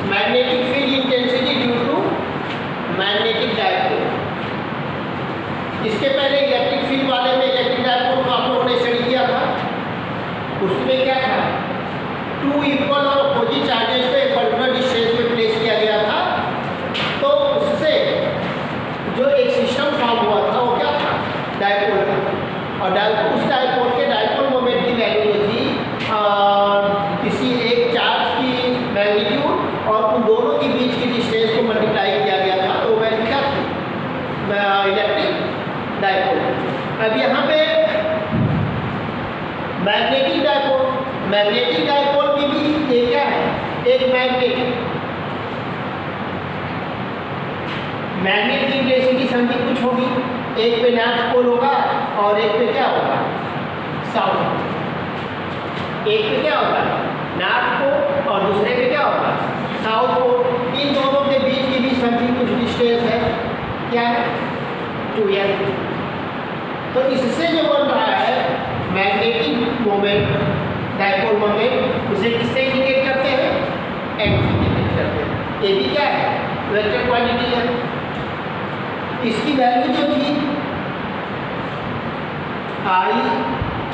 Magnetic field intensity due to magnetic dipole. इसके पहले electric field वाले में इलेक्ट्रिक डायपोल को आप लोगों ने स्टडी किया था। उसमें क्या था, टू इक्वल और अपोजिट चार्जेस को एक पर्टिकुलर डिस्टेंस पे प्लेस किया गया था, तो उससे जो एक सिस्टम फॉर्म हुआ था वो क्या था, डायपोल था। और उस डायपोल के डायपोल मोमेंट की वैल्यू जो थी किसी एक चार्ज की मैग्नीट्यूड और उन दोनों के बीच की डिस्टेंस को मल्टीप्लाई किया गया था, तो वैल्यू क्या थी, इलेक्ट्रिक डायपोल। अब यहाँ पे मैग्नेटिक डायपोल की भी ये क्या है, एक मैग्नेट की इंटेंसिटी समथिंग कुछ होगी, एक पे नॉर्थ पोल होगा और एक पे क्या होगा, साउथ। एक पे क्या होगा, नॉर्थ पोल और दूसरे पे क्या होगा, साउथ पोल। इन दोनों के बीच की भी समथिंग कुछ डिस्टेंस है, क्या है, 2l। तो इससे जो बन रहा है मैग्नेटिक मोमेंट, डायपोल मोमेंट, उसे किससे इंडिकेट करते हैं, m से इंडिकेट करते हैं। ये भी क्या है, वेक्टर क्वांटिटी है। इसकी वैल्यू जो थी I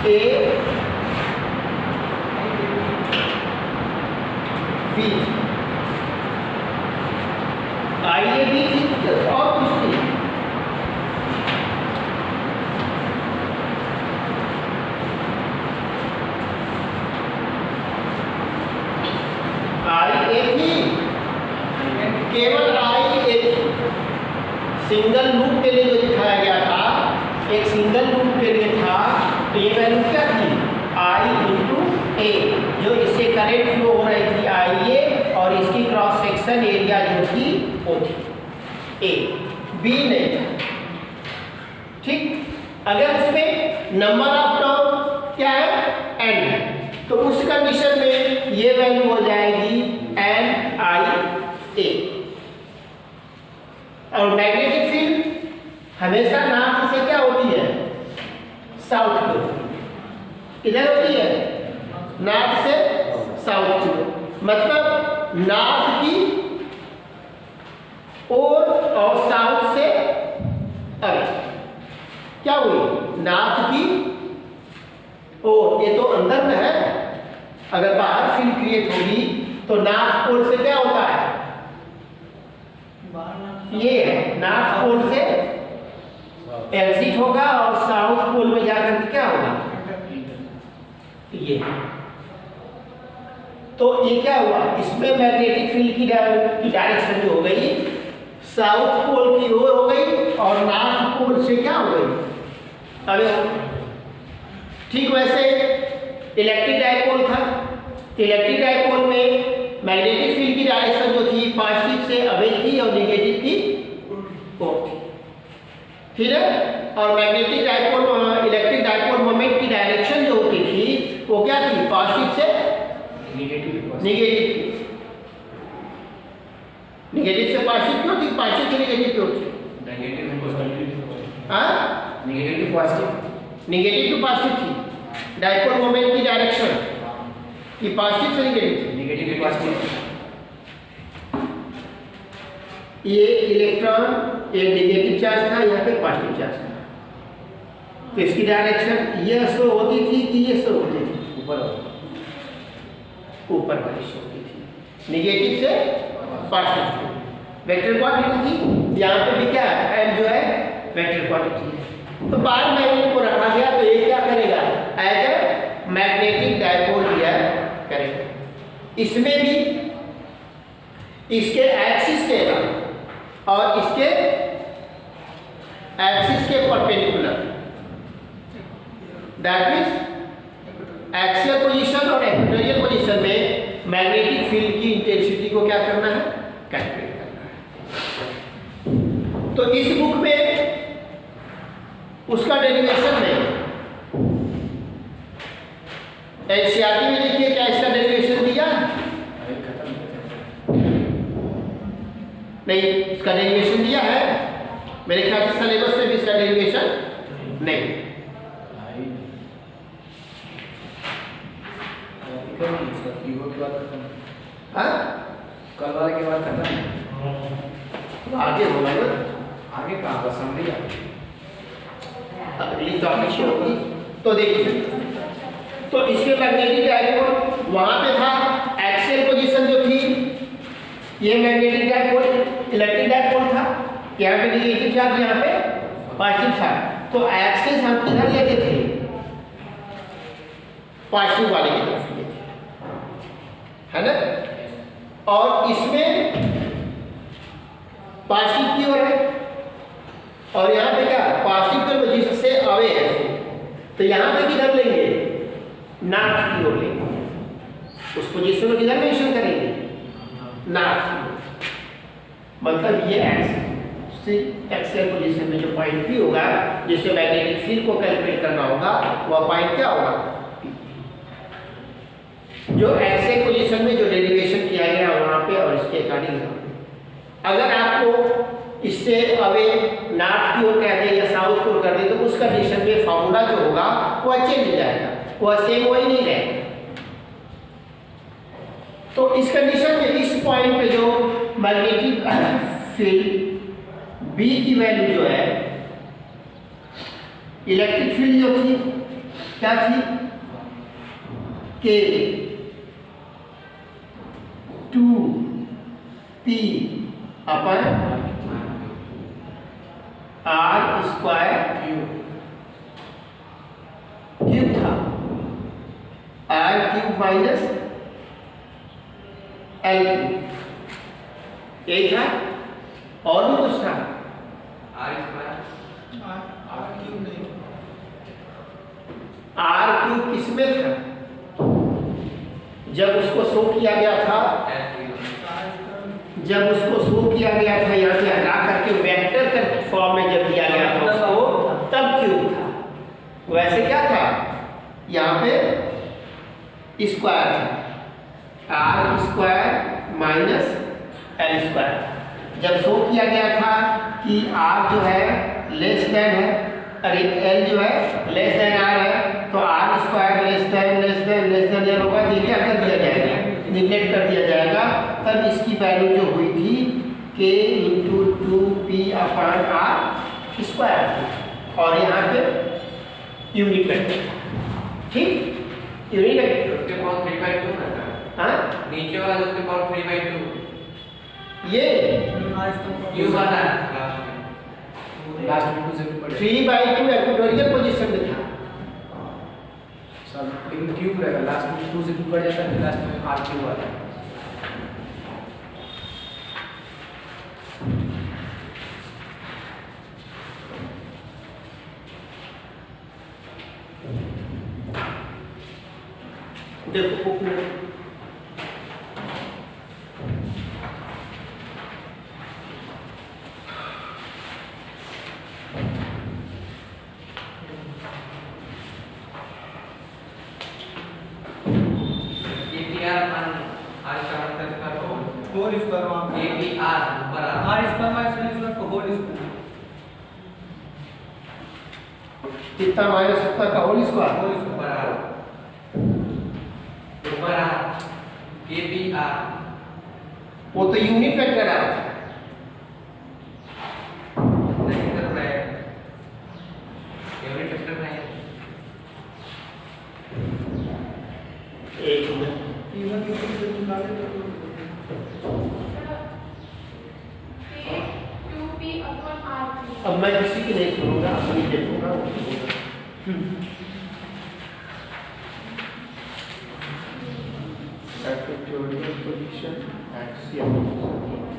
A B, IAB थी और कुछ थी, IA थी, केवल IA थी। सिंगल लूप के लिए जो दिखाया गया था, एक सिंगल लूप के लिए था, तो ये वैल्यू क्या थी, I इंटू ए, जो इससे करंट फ्लो हो रही थी IA, और इसकी क्रॉस सेक्शन एरिया जो थी वो थी A, B नहीं था। ठीक, अगर उसमें नंबर ऑफ टर्म क्या है, n है, तो उस कंडीशन में ये वैल्यू हो जाएगी NIA। और मैग्नेटिक फील्ड हमेशा नॉर्थ से क्या होती है, साउथ की होती है। किधर होती है, नॉर्थ से साउथ की, मतलब नॉर्थ की और साउथ से अरे क्या हुई, नॉर्थ की ओर। ये तो अंदर में है, अगर बाहर फील्ड क्रिएट होगी तो नॉर्थ पोल से क्या होता है, ये है नॉर्थ पोल से एग्जिट होगा और साउथ पोल में जाकर के क्या होगा, ये। तो ये क्या हुआ, इसमें मैग्नेटिक फील्ड की डायरेक्शन जो हो गई साउथ पोल की ओर हो गई और नॉर्थ पोल से क्या हो गई, अरे ठीक वैसे इलेक्ट्रिक डायपोल था। इलेक्ट्रिक डायपोल में मैग्नेटिक फील्ड की डायरेक्शन जो थी पॉजिटिव से अवे थी और नेगेटिव की ओर थी, ठीक है। और magnetic dipole, electric dipole moment की डायरेक्शन जो होती थी वो क्या थी, पॉजिटिव से नेगेटिव से पॉजिटिव क्यों थी, पॉजिटिव से नेगेटिव क्यों थी, नेगेटिव टू पॉजिटिव थी। डायपोल मोमेंट की डायरेक्शन की पॉजिटिव से नेगेटिव टू पॉजिटिव। ये इलेक्ट्रॉन एक नेगेटिव चार्ज था, यहाँ पे पॉजिटिव चार्ज था, तो इसकी डायरेक्शन ये शो होती थी कि ये शो होती थी, ऊपर वाली शो होती थी, नेगेटिव से पॉजिटिव। वेक्टर क्वांटिटी थी, यहाँ पे भी क्या है, एम जो है वेक्टर क्वांटिटी है। तो बार मैग्नेट को रखा गया, तो ये क्या करेगा, एज ए मैग्नेटिक डायपोल दिया करेगा। इसमें भी इसके एक्सिस के और इसके एक्सिस के perpendicular, that means axial position और इक्वेटोरियल पोजीशन में मैग्नेटिक फील्ड की इंटेंसिटी को क्या करना है, कैलकुलेट करना है। तो इस बुक में उसका डेरिवेशन नहीं, एनसीईआरटी में देखिए क्या इसका डेरिवेशन दिया नहीं, इसका डेरिवेशन दिया है, मेरे ख्याल से सिलेबस से भी इसका डेरिवेशन नहीं। हाँ कल वाले के बाद खत्म। तो आगे होगा ना, आगे कहाँ बस समझ लिया। अगली टॉपिक होगी। तो देखिए, तो इसके मैग्नेटिक डायपोल वहां पे था, एक्सियल पोजीशन जो थी, ये मैग्नेटिक डायपोल इलेक्ट्रिक डायपोल था, यहाँ पे नेगेटिव चार्ज, यहाँ पे पॉजिटिव चार्ज। तो एक्सिस हम किधर लेते थे, पॉजिटिव वाले की तरफ लेते है ना, और इसमें पॉजिटिव की ओर है, और यहाँ पे क्या पॉजिटिव के पोजीशन से अवे है, तो यहाँ पे किधर लेंगे, नॉर्थ की ओर लेंगे, उस पोजीशन को किधर मेंशन करेंगे, नॉर्थ की ओर। मतलब ये एक्सियल पोजीशन में जो पॉइंट पी होगा, जिससे मैग्नेटिक फील्ड को कैलकुलेट करना होगा, वह पॉइंट क्या होगा, जो एक्सियल पोजीशन में जो डेरिवेशन किया गया वहां पे, और इसके अकॉर्डिंग अगर आपको इससे अवे नॉर्थ की ओर कह दे या साउथ की ओर कर दे, तो उस कंडीशन में फॉर्मूला जो होगा वह चेंज हो जाएगा, वह सेम वही नहीं रहेगा। तो इस कंडीशन में इस पॉइंट पे जो मैग्नेटिक फील्ड B की वैल्यू जो है, इलेक्ट्रिक फील्ड जो थी क्या थी, K 2P अपन R स्क्वायर क्यूब था, R cube minus L cube, यही था, और भी कुछ था, आर क्यूब नहीं, R क्यूब किसमें था, जब उसको शो किया गया था, जब उसको शो किया गया था यहाँ पे हटा करके वेक्टर के फॉर्म में जब दिया गया था उसको, तब क्यूब था। वैसे क्या था, यहाँ पे स्क्वायर था, R square minus L square. जब शो किया गया था कि R जो है लेस देन है, अरे L जो है लेस देन R है, तो R स्क्वायर लेस देन जब होगा, ये क्या कर दिया जाएगा, निगलेक्ट कर दिया जाएगा। तब इसकी वैल्यू जो हुई थी K into 2P upon R square थी, और यहाँ पे यूनिट वेक्टर, ठीक, यूनिट वेक्टर उसके पावर 3/2 रहता है। हाँ, नीचे वाला जो उसके पावर 3/2 ये क्यों वाला लास्ट में 2 से ऊपर 3/2 इक्वेटोरियल पोजीशन में था, सब लेकिन क्यूब रहेगा, लास्ट में 2 से ऊपर जाता है, लास्ट में आर क्यूब आता है। देखो कितना माइनस कितना का होल स्क्वायर, वो तो यूनिट वेक्टर है, एक अब मैं किसी की नहीं सुनूंगा, अपनी देखूंगा। Equatorial position, axial position.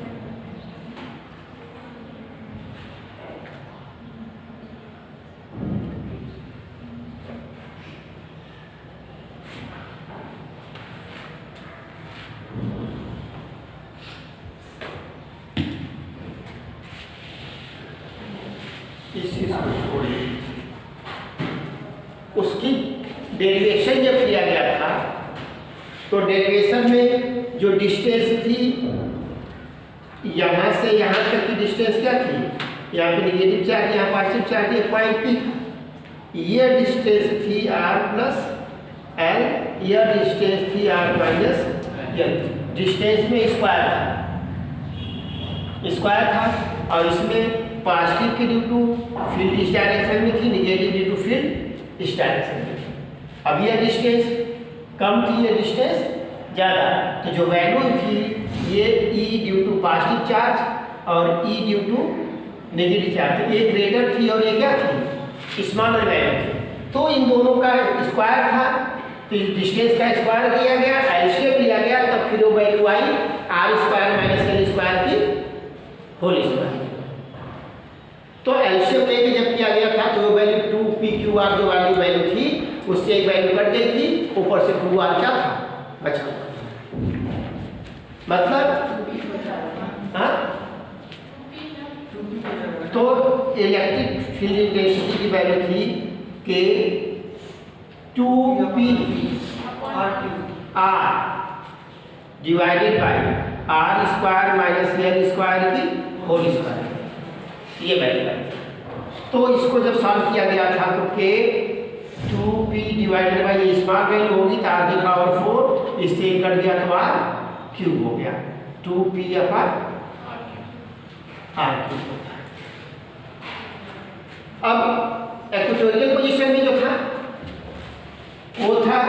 इस चीज को छोड़िए, उसकी डेरिवेशन जब किया गया था, तो डेरिवेशन में जो डिस्टेंस थी, यहाँ से यहाँ तक की डिस्टेंस क्या थी, यहाँ पे नेगेटिव चार्ज, यहाँ पॉजिटिव चार्ज, ये पॉइंट पी, ये डिस्टेंस थी r प्लस एल, यह डिस्टेंस थी r माइनस एल। डिस्टेंस में स्क्वायर था और इसमें पॉजिटिव की ड्यू टू फील्ड इस डायरेक्शन में थी, निगेटिव ड्यू टू फील्ड इस डायरेक्शन में थी। अब यह डिस्टेंस कम थी, ये डिस्टेंस ज़्यादा, तो जो वैल्यू थी ये E due to positive charge और E due to negative charge, ये ग्रेटर थी और ये क्या थी, स्मॉलर वैल्यू थी। तो इन दोनों का स्क्वायर था, तो इस डिस्टेंस का स्क्वायर किया गया, एलसीएम लिया गया, तब फिर वो value I R square minus L square की होल स्क्वायर। तो एलसीएम लेके जब किया गया था तो वो वैल्यू 2pqr जो वाली वैल्यू थी उससे एक वैल्यू कट गई थी, ऊपर से 2r क्या था बचा, मतलब हाँ। तो इलेक्ट्रिक फील्ड इंटेंसिटी की वैल्यू थी कि 2p r divided by r square minus L square की होल स्क्वायर, ये वैल्यू है। तो इसको जब सॉल्व किया गया था तो के 2p डिवाइडेड बाई ये स्मॉल वैल्यू होगी तो r की पावर 4, इससे कट गया तो r क्यूब हो गया, 2p अपॉन r क्यूब होता है। अब इक्वेटोरियल पोजीशन में जो था वो था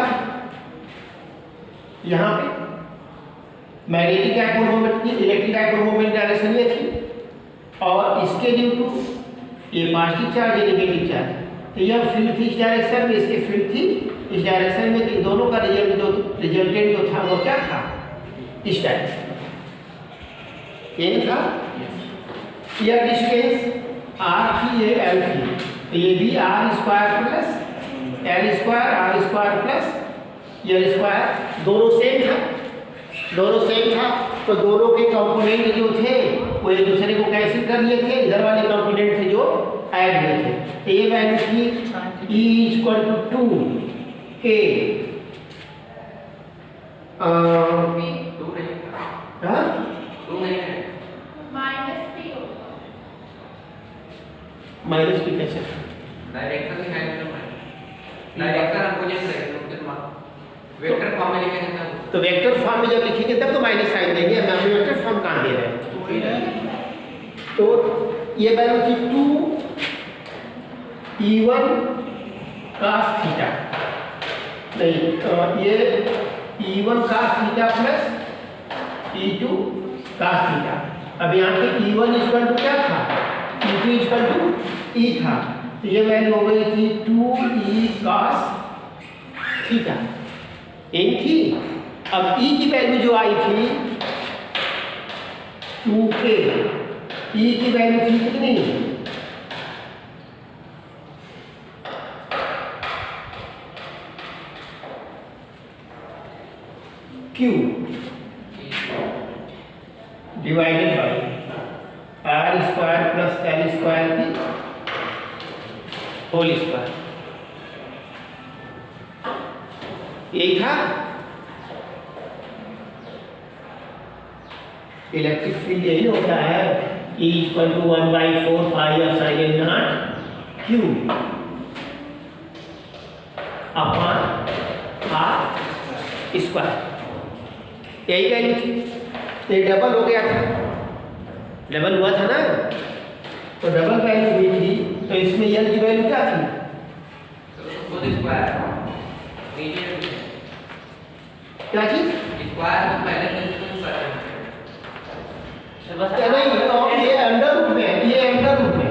यहाँ पे मैग्नेटिक डाइपोल मोमेंट की, इलेक्ट्रिक डाइपोल मोमेंट डायरेक्शन में थी और इसके ड्यू टू ये पॉजिटिव चार्ज ये नेगेटिव चार्ज, तो यह फील्ड थी इस डायरेक्शन में, इसकी फील्ड थी इस डायरेक्शन में, तो दोनों का रिजल्टेंट जो था वो क्या था इस डायरेक्शन में, ये था। यह डिस्टेंस r थी, ये l थी, तो ये भी r square plus l square r square plus l square दोनों सेम था, तो दोनों के कंपोनेंट जो थे वो एक दूसरे को कैंसिल कर लिए थे, इधर वाले कंपोनेंट थे जो ऐड हुए थे, तो ये वैल्यू थी E इक्वल टू 2 के माइनस पी कैसे डायरेक्टर हमको जैसे वेक्टर फॉर्म में लिखेंगे तो वेक्टर फॉर्म में जब लिखेंगे तब तो माइनस साइन देंगे, हम यहाँ वेक्टर फॉर्म कहाँ दे रहे हैं। तो ये वैल्यू थी 2e1 cos थीटा, नहीं ये e1 cos theta plus e2 cos theta. अब यहाँ पे e1 इक्वल टू क्या था, e2 इक्वल टू e था, तो ये वैल्यू हो गई थी 2e cos थीटा, यही थी। अब e की वैल्यू जो आई थी 2k, e की वैल्यू थी कितनी, q divided by r square plus l square की होल स्क्वायर, यही था। इलेक्ट्रिक फील्ड यही होता है E equal to 1/4 pi epsilon naught Q upon r square, यही वैल्यू थी। ये डबल हो गया था, डबल हुआ था ना, तो डबल वैल्यू हुई थी, तो इसमें L की वैल्यू क्या थी, क्या चीज स्क्वायर को पहले नहीं, ये अंडर रूट में, ये अंडर रूट में,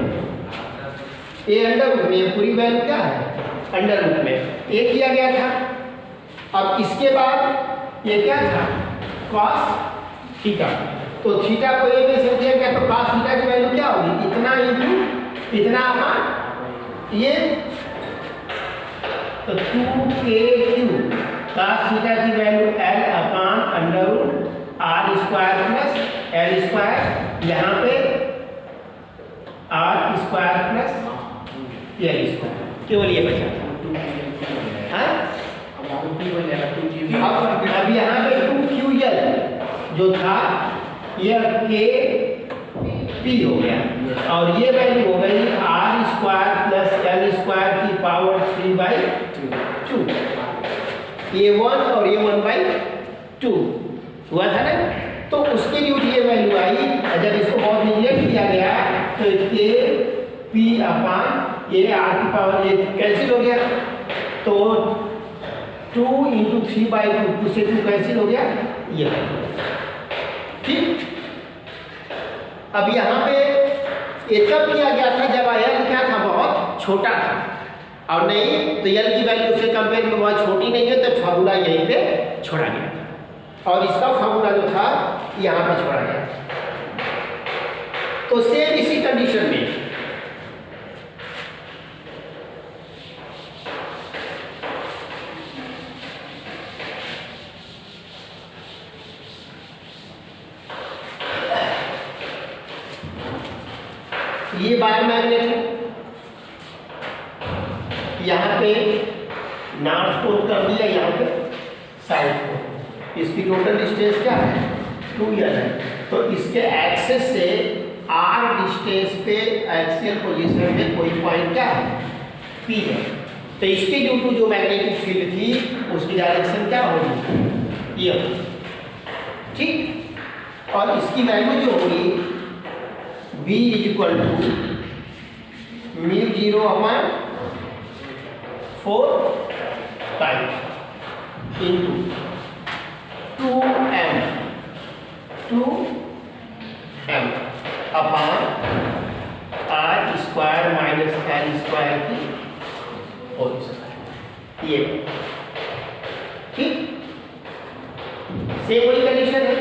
ये अंडर रूट में, ये पूरी वैल्यू क्या है अंडर रूट में, ये किया गया था। अब इसके बाद ये क्या था cos थीटा, तो थीटा को ए में से दिया गया तो cos थीटा की वैल्यू क्या होगी, इतना इंटू इतना अपॉन ये, तो 2k क्यू cos थीटा की value l upon under root r square plus l square, यहाँ पे r square plus l square, केवल ये बचा था। अब यहाँ पे 2ql जो था यह k p हो गया, और ये वैल्यू हो गई r square plus l square की पावर 3/2, ये 1 और ये 1/2, हुआ था ना। तो उसके ड्यू टू ये वैल्यू आई, और जब इसको बहुत निगलेक्ट किया गया तो के पी अपान ये आर की पावर ये कैंसिल हो गया, तो 2 × 3/2, 2 से 2 कैंसिल हो गया, ये ठीक। अब यहाँ पे ये तब किया गया था जब एल क्या था, बहुत छोटा था, और नहीं तो एल की वैल्यू से कंपेयर में बहुत छोटी नहीं है, तो फार्मूला यहीं पे छोड़ा गया था, और इसका फार्मूला जो था यहाँ पे छोड़ा गया। तो सेम इसी कंडीशन में ये बायोमैग्नेट है, यहाँ पे नॉर्थ पोल कर दिया, यहाँ पे साउथ पोल। इसकी टोटल डिस्टेंस क्या है, 2L है। तो इसके एक्सेस से R डिस्टेंस पे एक्सियल पोजीशन में कोई पॉइंट क्या है, P है। तो इसके ड्यू टू जो मैग्नेटिक फील्ड थी उसकी डायरेक्शन क्या होगी, ये होगी, ठीक। और इसकी वैल्यू जो होगी B = μ0/4π into 2m upon r² - l² की होल स्क्वायर, ये ठीक। सेम वही कंडीशन है।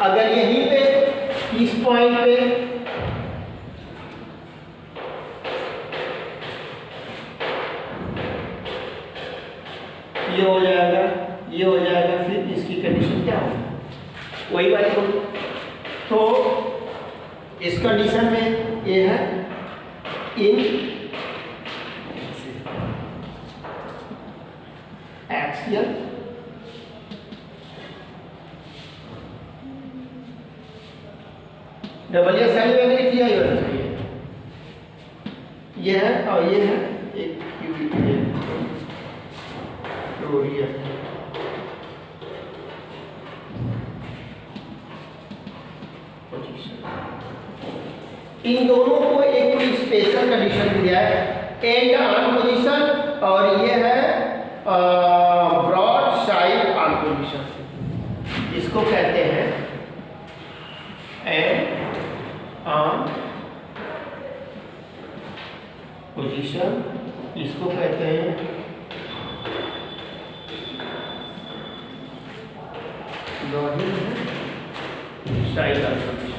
अगर यहीं पे इस पॉइंट पे ये हो जाएगा, ये हो जाएगा, फिर इसकी कंडीशन क्या होगी, वही वाली होगी। तो इस कंडीशन में ये है इन एक्सियल डबल एस आई मैंने किया ये है, और ये है एक इन दोनों को एक कोई स्पेशल कंडीशन दिया है, एंड ऑन पोजीशन, और ये है ब्रॉड साइड ऑन पोजीशन। इसको कहते हैं एंड ऑन पोजीशन, इसको कहते हैं साइड ऑन पोजीशन।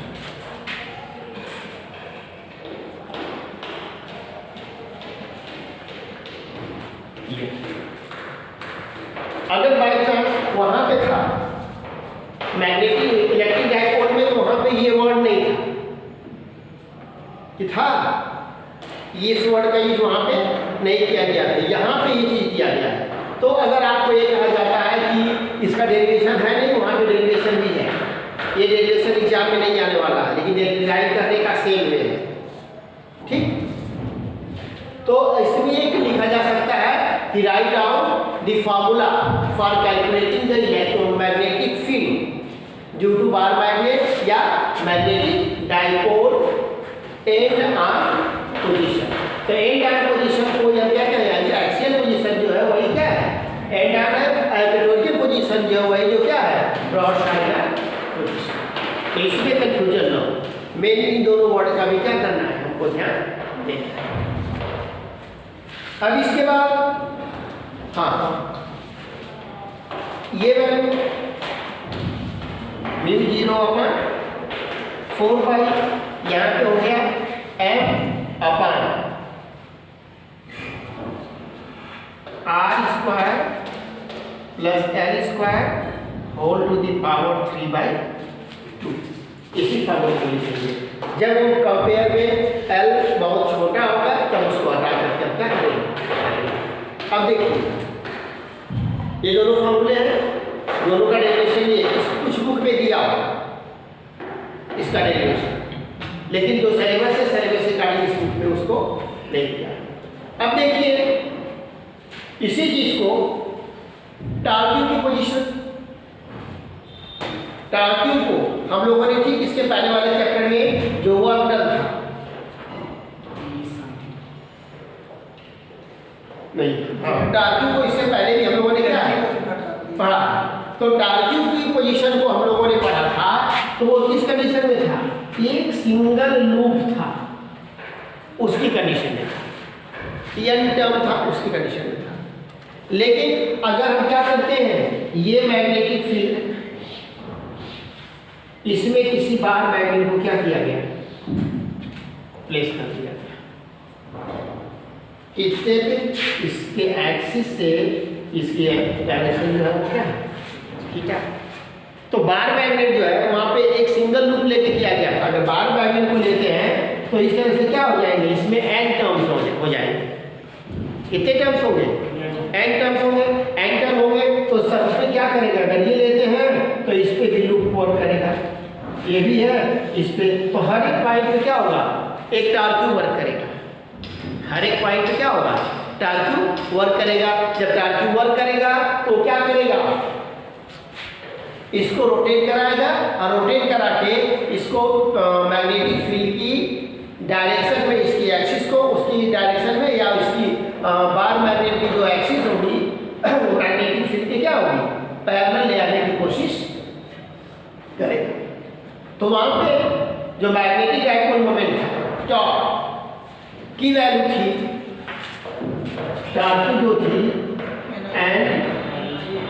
अगर बाई चांस वहां पे था मैग्नेटिक इलेक्ट्रिक डाइपोल में, तो वहां पे ये वर्ड नहीं था कि था, ये इस वर्ड का यूज वहां पे नहीं किया गया था, यहाँ पे ये चीज किया गया है। तो अगर आपको ये कहा जाता है कि इसका डेरिवेशन है नहीं, वहां पे डेरिवेशन भी है, ये डेरिवेशन एग्जाम में नहीं आने वाला है, लेकिन डिराइव करने का सेम वे है, ठीक। तो इसमें लिखा जा सकता है कि write down the formula for calculating the electromagnetic field due to bar magnet या magnetic dipole end on position. तो एंड ऑन पोजीशन को जब क्या कहेंगे, एक्सियल पोजीशन जो है वही क्या है, एंड ऑन एल्वेटोरियल पोजीशन जो है वही जो क्या है, ब्रॉड साइड पोजीशन। तो इसमें कंफ्यूजन ना हो, मेन इन दोनों वर्ड का भी क्या करना है, हमको ध्यान देना है। अब इसके बाद हाँ, ये वैल्यू μ0/4π यहाँ पे हो गया m अपॉन r² + l² whole to the power 3/2। इसी फार्मूले के लिए चाहिए। जब वो कंपेयर में l बहुत छोटा होगा तब उसको हटा करके हम क्या करेंगे। अब देखिए ये दोनों फार्मूले हैं, दोनों का डेरिवेशन ये कुछ बुक में दिया होगा इसका डेरिवेशन, लेकिन जो सिलेबस है सिलेबस के अकॉर्डिंग इस बुक में उसको नहीं दिया। अब देखिए इसी चीज को टारगेट की पोजीशन टार्क्यू को हम लोगों ने ठीक इसके पहले वाले चैप्टर में जो वर्क डन था, नहीं टार्क्यू को इससे पहले भी हम लोगों ने क्या पढ़ा। तो टार्क्यू की पोजीशन को हम लोगों ने पढ़ा था, तो वो किस कंडीशन में था, एक सिंगल लूप था उसकी कंडीशन में था, n टर्म था उसकी कंडीशन में था। लेकिन अगर हम क्या करते हैं, ये मैग्नेटिक फील्ड इसमें किसी बार मैग्नेट को क्या किया गया, प्लेस कर दिया गया, किससे भी, इसके एक्सिस से इसकी डायरेक्शन जो है वो क्या है, ठीक है। तो बार मैग्नेट जो है वहां पे एक सिंगल लूप लेके किया गया था। अगर बार मैग्नेट को लेते हैं तो इस तरह से क्या हो जाएंगे, इसमें n टर्म्स हो जाएंगे। कितने टर्म्स होंगे, n टर्म्स होंगे। n टर्म होंगे तो सब पे क्या करेगा, अगर ये लेते हैं तो इस पे भी लूप वर्क करेगा, ये भी है इस पे, तो हर एक पॉइंट पे क्या होगा, एक टार्क्यू वर्क करेगा। हर एक पॉइंट पे क्या होगा, टार्क्यू वर्क करेगा। जब टार्क्यू वर्क करेगा तो क्या करेगा, इसको रोटेट कराएगा और रोटेट करा के इसको मैग्नेटिक फील्ड की डायरेक्शन में, इसकी एक्सिस को उसकी डायरेक्शन में, या इसकी बार मैग्नेट की जो एक्सिस होगी वो मैग्नेटिक फील्ड की क्या होगी, पैरेलल ले आने की कोशिश करेगा। तो वहां पे जो मैग्नेटिक डाइपोल मोमेंट था, टॉर्क की वैल्यू थी, टार्क्यू जो थी n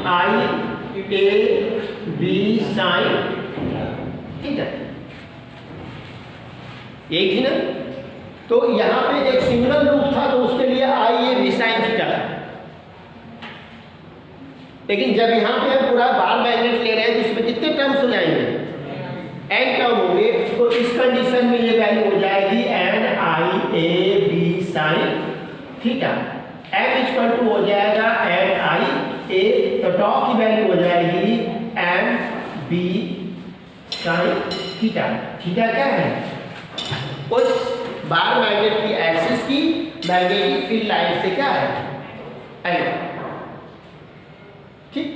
I A B sin, ठीक है, यही थी ना। तो यहां पे एक सिंगल लूप था तो उसके लिए I A B sin theta था। लेकिन जब यहां पे हम पूरा बार मैग्नेट ले रहे हैं तो इसमें कितने टर्म्स हो जाएंगे, n टर्म होंगे। तो इस कंडीशन में ये वैल्यू हो जाएगी n I A B sin theta. m equal to हो जाएगा n I A, तो टॉर्क की वैल्यू हो जाएगी m B sin theta. Theta क्या है, उस बार मैग्नेट की एक्सिस की मैग्नेटिक फील्ड लाइन से क्या है, एंगल, ठीक।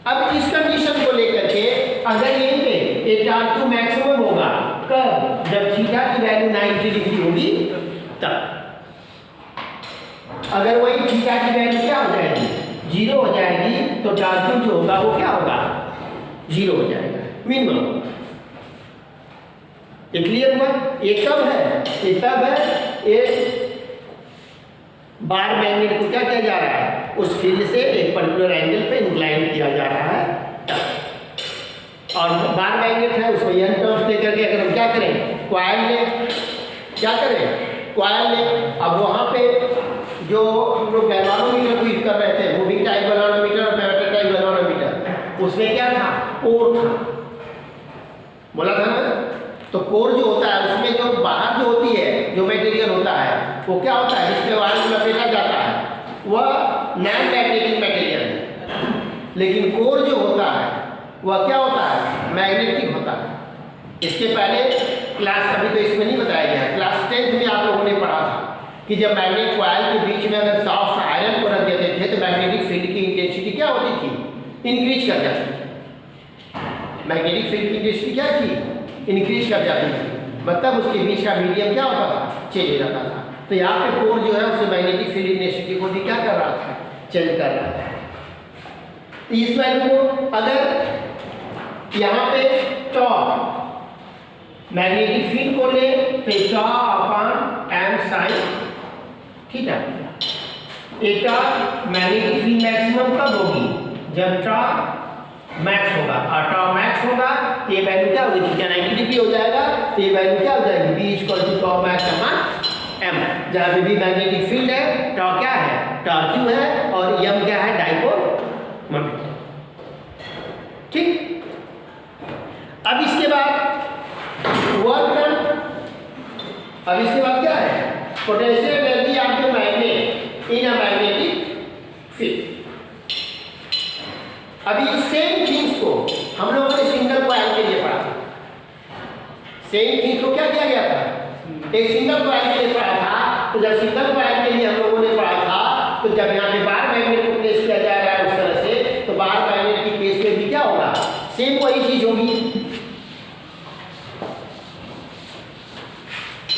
अब इस कंडीशन को लेकर के अगर यहीं पे एक टार्क्यू मैक्सिमम होगा कब, जब थीटा की वैल्यू 90 डिग्री होगी तब। अगर वही थीटा की वैल्यू क्या हो जाएगी, 0 हो जाएगी, तो टार्क्यू जो होगा वो क्या होगा, 0 हो जाएगा मिनिमम। ये क्लियर हुआ। ये कब है, ये तब है एक बार मैग्नेट को क्या किया जा रहा है, उस फील्ड से एक पर्टिकुलर एंगल पे इंक्लाइन किया जा रहा है तब। और बार मैग्नेट है उसको n टर्म्स दे करके अगर हम क्या करें, कॉइल ले, क्या करें, कॉइल ले। अब वहाँ पे जो हम लोग गैल्वानोमीटर को यूज कर रहे थे, मूविंग टाइप गैल्वानोमीटर और पेराइट टाइप गैल्वानोमीटर, उसमें क्या था, कोर था, बोला था ना। तो कोर जो होता है उसमें जो बाहर जो होती है, जो मटेरियल होता है वो क्या होता है, जिसमें वायर को लपेटा जाता है, वह नॉन मैग्नेटिक मटेरियल है। लेकिन कोर जो होता है वह क्या होता है, मैग्नेटिक होता है। इसके पहले क्लास, अभी तो इसमें नहीं बताया गया, क्लास 10th में आप लोगों ने पढ़ा था कि जब मैग्नेट कॉइल के बीच में अगर सॉफ्ट आयरन को रख देते थे तो मैग्नेटिक फील्ड की इंटेंसिटी क्या होती थी, इंक्रीज कर जाती थी। मैग्नेटिक फील्ड की इंटेंसिटी क्या थी, इंक्रीज कर जाती थी, मतलब उसके बीच का मीडियम क्या होता था, चेंज हो जाता था। तो यहाँ पे कोर जो है उससे मैग्नेटिक फील्ड इंटेंसिटी को भी क्या कर रहा था, चेंज कर रहा था। तो इस वैल्यू को अगर यहाँ पे टॉर्क मैग्नेटिक फील्ड को ले तो torque upon m sin theta. एक टॉर्क मैग्नेटिक फील्ड मैक्सिमम कब होगी, जब टॉर्क मैक्स होगा, और टॉर्क मैक्स होगा तो ये वैल्यू क्या होगी, थीटा 90 डिग्री हो जाएगा, तो ये वैल्यू क्या हो जाएगी, b equal to torque max upon m। जहाँ पे भी मैग्नेटिक फील्ड है, टॉर्क क्या है, टार्क्यू है, और m क्या है, डाइपोल मोमेंट, ठीक। अब इसके बाद वर्क डन। अब इसके बाद क्या है, potential energy of the magnet in a magnetic field. अभी सेम थिंग्स को हम लोगों ने सिंगल कॉइल के लिए पढ़ा था। सेम थिंग्स को क्या किया गया था, एक सिंगल कॉइल के लिए पढ़ा था। तो जब सिंगल कॉइल के लिए हम लोगों ने पढ़ा था, तो जब यहाँ पे बार मैग्नेट को प्लेस किया जा रहा है उस तरह से, तो बार मैग्नेट की केस में भी क्या होगा, सेम वही चीज होगी।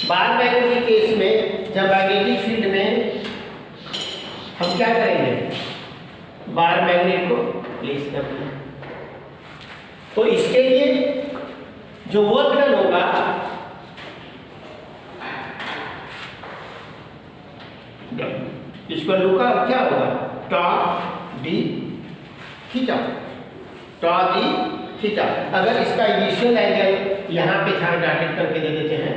बार मैग्नेटिक केस में जब मैग्नेटिक फील्ड में हम क्या करेंगे, बार मैग्नेट को प्लेस करते हैं, तो इसके लिए जो वर्क डन होगा इसको लुका क्या होगा, top D theta, top D theta. अगर इसका इनिशियल एंगल यहाँ पे था, डॉटेड करके दे देते हैं,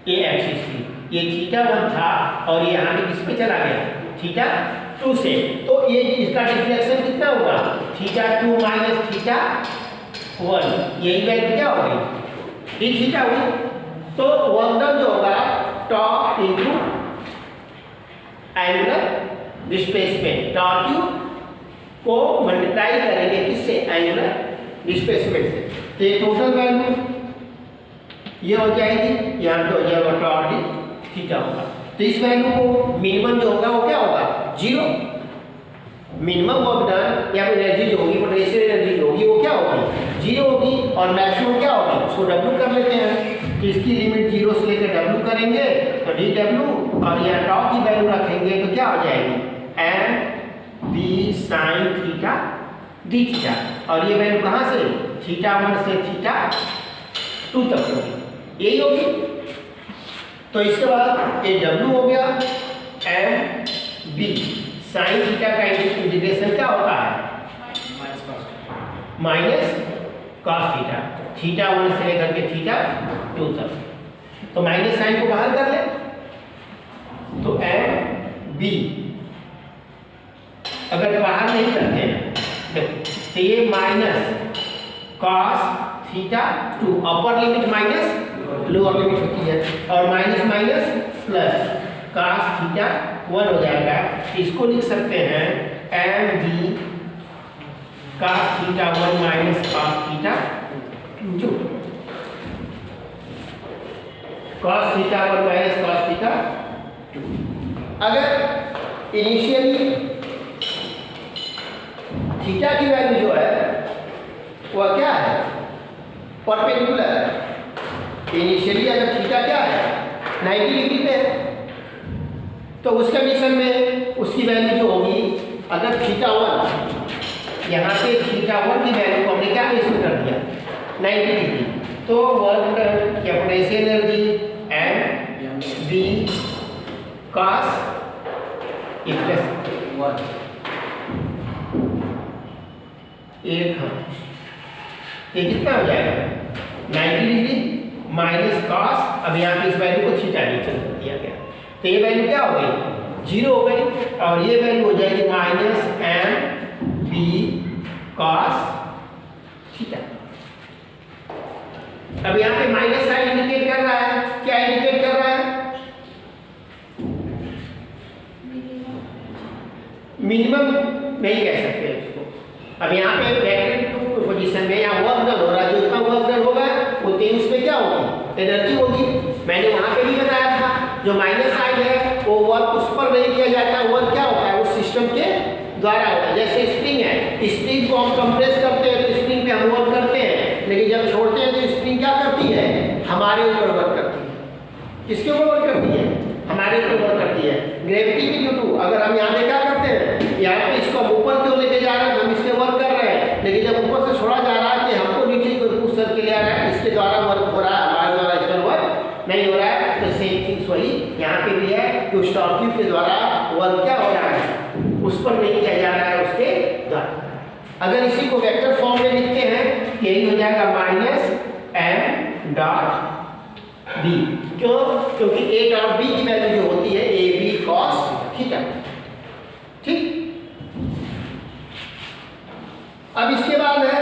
ये एक्सिस थी, ये थीटा 1 था और ये यहाँ पे किस पे चला गया, थीटा 2 से, तो ये इसका डिफ्लेक्शन कितना होगा, थीटा 2 माइनस थीटा 1, यही वैल्यू क्या होगी, ये थीटा हुई। तो वर्क डन जो होगा top into angular displacement, top Q को मल्टीप्लाई करेंगे किससे, एंगुलर डिस्प्लेसमेंट से, तो ये टोटल वैल्यू ये हो जाएगी, यहाँ पे हो जाएगा टॉप डी थीटा होगा। तो इस वैल्यू को मिनिमम जो होगा वो क्या होगा, 0। मिनिमम वर्क डन या एनर्जी जो होगी, पोटेंशियल एनर्जी जो होगी वो क्या होगी, 0 होगी, और मैक्सिमम क्या होगी, उसको W कर लेते हैं। तो इसकी लिमिट 0 से लेकर W करेंगे तो dW, और यहाँ टॉप की वैल्यू रखेंगे तो क्या हो जाएगी, m b sin theta d theta, और ये वैल्यू कहाँ से, थीटा 1 से थीटा 2 तक होगी, यही होगी। तो इसके बाद ये W हो गया, m b sin थीटा का इंटीग्रेशन क्या होता है, माइनस कॉस थीटा, थीटा 1 से लेकर के थीटा 2 तक। तो माइनस साइन को बाहर कर ले, तो m b अगर बाहर नहीं करते हैं तो ये minus cos theta 2, upper limit minus lower limit होती है, और minus minus plus cos theta 1 हो जाएगा। इसको लिख सकते हैं M B cos theta 1 minus cos theta 2, cos theta 1 minus cos theta 2। अगर इनिशियली थीटा की वैल्यू जो है वह क्या है, परपेंडिकुलर है। इनिशियली अगर थीटा क्या है, 90 डिग्री पे है, तो उस कंडीशन में उसकी वैल्यू जो होगी, अगर थीटा 1 यहाँ पे थीटा 1 की वैल्यू को हमने क्या इसमें कर दिया, 90 डिग्री, तो वर्क डन या potential energy M B cos 1 एक, हाँ ये कितना हो जाएगा, 90 डिग्री माइनस कॉस, अब यहाँ पे इस वैल्यू को थीटा नीचे कर दिया गया, तो ये वैल्यू क्या हो गई, 0 हो गई, और ये वैल्यू हो जाएगी minus M B cos theta. अब यहाँ पे माइनस साइन इंडिकेट कर रहा है, क्या इंडिकेट कर रहा है, मिनिमम नहीं कह सकते इसको। अब यहाँ पे वेक्टर पोजीशन में यहाँ वर्क डन हो रहा है, जो इतना वर्क डन होगा उतनी उसमें क्या होगी, एनर्जी होगी। मैंने वहाँ पे भी बताया था, जो माइनस साइन है वो वर्क उस पर नहीं किया जाता, वर्क क्या होता है, उस सिस्टम के द्वारा होता है। जैसे स्प्रिंग है, स्प्रिंग को हम कंप्रेस करते हैं तो स्प्रिंग पे हम वर्क करते हैं, लेकिन जब छोड़ते हैं तो स्प्रिंग क्या करती है, हमारे ऊपर वर्क करती है। किसके ऊपर वर्क करती है, हमारे ऊपर वर्क करती है, ग्रेविटी की ड्यू टू। अगर हम यहाँ पे क्या करते हैं, यहाँ पे इसको हम ऊपर क्यों लेके जा रहे हैं, हम इसके वर्क कर रहे हैं, लेकिन जब ऊपर से छोड़ा जा रहा है कि हमको नीचे की ओर पुश करके ले आ रहा है, इसके द्वारा वर्क हो रहा है, हमारे द्वारा इस पर वर्क नहीं हो रहा है। तो सेम थिंग्स वही यहाँ पे भी है कि उस टॉपिक के द्वारा वर्क क्या हो रहा है, उस पर नहीं किया जा रहा है, उसके द्वारा। अगर इसी को वेक्टर फॉर्म में लिखते हैं, यही हो जाएगा माइनस एम डॉट बी। क्यों, क्योंकि ए डॉट बी की वैल्यू जो होती है ए बी कॉस थीटा। ठीक, अब इसके बाद है,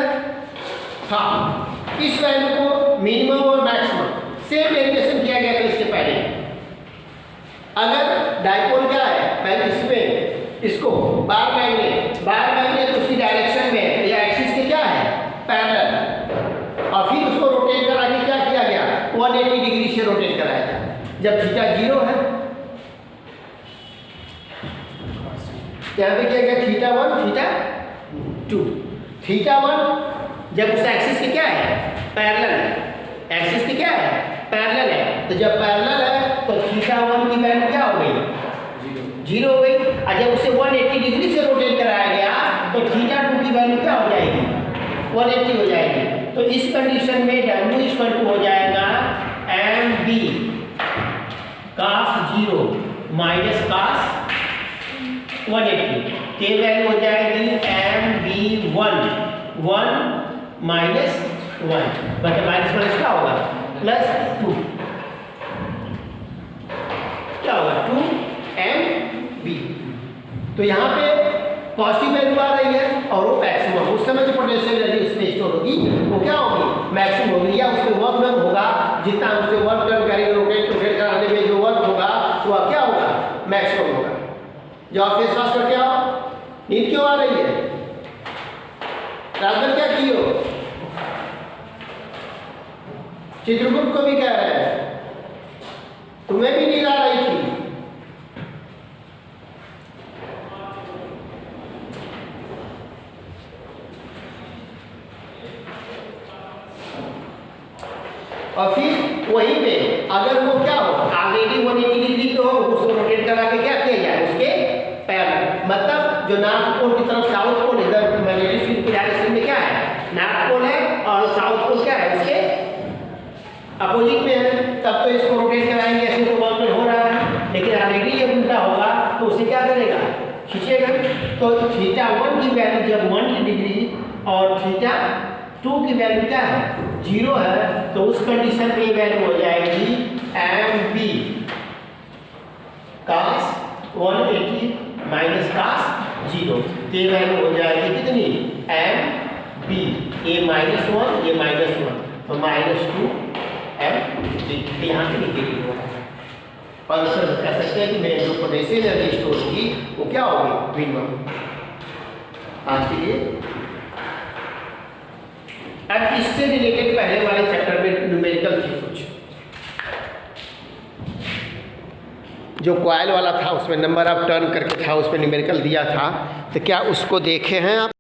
हाँ, इस वैल्यू को मिनिमम और मैक्सिमम सेम डेरिवेशन किया गया था इसके पहले। अगर डाइपोल क्या है, पहले इसमें इसको बार मैग्नेट उसकी डायरेक्शन में या एक्सिस के क्या है, पैरेलल, और फिर उसको रोटेट करा के क्या किया गया, 180 डिग्री से रोटेट कराया था। जब थीटा 0 है, यहाँ पे क्या गया, थीटा 1 थीटा 2, θ1 जब उस एक्सिस के क्या है, पैरेलल है, एक्सिस के क्या है, पैरेलल है, तो जब पैरेलल है तो θ1 की वैल्यू क्या हो गई, 0 हो गई। और जब उसे 180 डिग्री से रोटेट कराया गया तो θ2 की वैल्यू क्या हो जाएगी, 180 हो जाएगी। तो इस कंडीशन में W इक्वल टू हो जाएगा mb cos 0 माइनस cos 180, तो वैल्यू हो जाएगी mb1 1 माइनस 1, मतलब माइनस प्लस क्या होगा, प्लस 2, क्या होगा 2mb। तो यहाँ पे पॉजिटिव वैल्यू आ रही है और वो मैक्सिमम, उस समय जो पोटेंशियल एनर्जी उसमें स्टोर होगी वो क्या होगी, मैक्सिमम होगी, या उसमें वर्क डन होगा, जितना उससे वर्क डन करेंगे रोटेट कराने में जो वर्क होगा वो क्या होगा, मैक्सिमम होगा। जवाब फेस वॉश करके आओ। नींद क्यों आ रही है, रात भर क्या की हो, चित्रगुप्त को भी कह रहे हैं, तुम्हें भी नींद आ रही थी। और फिर वहीं पे अगर वो क्या हो, ऑलरेडी 180 डिग्री तो हो, उसको रोटेट करा के क्या किया जाए, उसके पैरेलल, मतलब जो नॉर्थ पोल की तरफ साउथ पोल, इधर मैग्नेटिक फील्ड की डायरेक्शन में क्या है, नॉर्थ पोल है, और साउथ पोल क्या है, उसके अपोजिट में है, तब तो इसको रोटेट कराएंगे, ऐसे तो वर्क हो रहा है, लेकिन ऑलरेडी ये उल्टा होगा तो उसे क्या करेगा, खींचेगा। तो θ1 की वैल्यू जब 1 डिग्री और θ2 की वैल्यू क्या है, 0 है, तो उस कंडीशन में वैल्यू हो जाएगी mb cos 180 माइनस cos 0, तो वैल्यू हो जाएगी कितनी, mb, ये -1 ये -1, तो -2 mb, यहाँ पे निकलेगी वो है। और कह सकते हैं कि मेरे जो पोटेंशियल एनर्जी स्टोर होगी वो क्या होगी, मिनिमम। आज के लिए अब इससे रिलेटेड पहले वाले चैप्टर में न्यूमेरिकल थी कुछ, जो कॉइल वाला था उसमें नंबर ऑफ टर्न करके था, उसमें न्यूमेरिकल दिया था, तो क्या उसको देखे हैं आप।